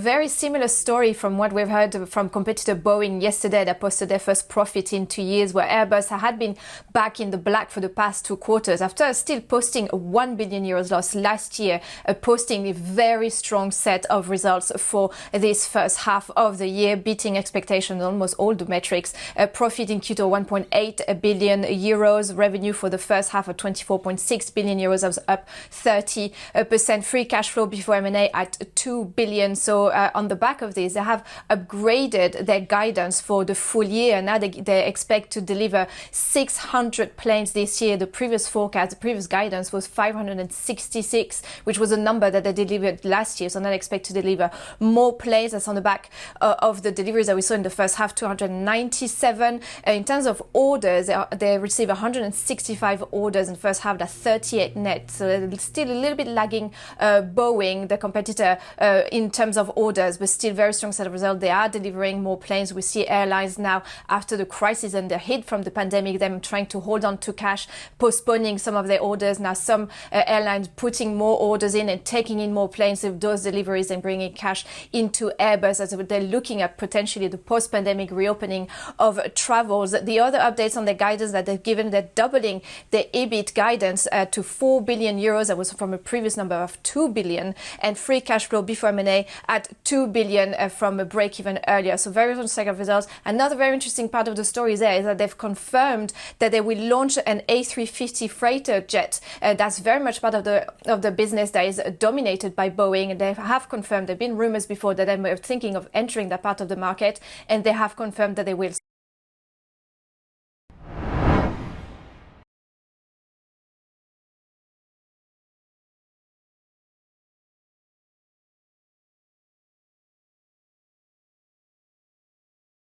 very similar story from what we've heard from competitor Boeing yesterday. That posted their first profit in 2 years, where Airbus had been back in the black for the past 2 quarters after still posting a 1 billion euros loss last year, posting a very strong set of results for this first half of the year, beating expectations on almost all the metrics. Profit in Q2 1.8 billion euros, revenue for the first half of 24.6 billion euros, that was up 30%. Free cash flow before M&A at 2 billion. So on the back of this, they have upgraded their guidance for the full year. Now they expect to deliver 600 planes this year. The previous forecast, the previous guidance was 566, which was a number that they delivered last year. So now they expect to deliver more planes. That's on the back of the deliveries that we saw in the first half, 297. In terms of orders, they received 165 orders in the first half. That's 38 net. So they're still a little bit lagging Boeing, the competitor, in terms of orders, but still very strong set of results. They are delivering more planes. We see airlines now, after the crisis and the hit from the pandemic, them trying to hold on to cash, postponing some of their orders. Now some airlines putting more orders in and taking in more planes with those deliveries and bringing cash into Airbus as they're looking at potentially the post-pandemic reopening of travels. The other updates on the guidance that they've given, they're doubling the EBIT guidance to 4 billion euros. That was from a previous number of 2 billion, and free cash flow before M&A at 2 billion from a break even earlier. So very strong set of results. Another very interesting part of the story there is that they've confirmed that they will launch an A350 freighter jet. That's very much part of the business that is dominated by Boeing. They have confirmed, there have been rumors before that they were thinking of entering that part of the market, and they have confirmed that they will.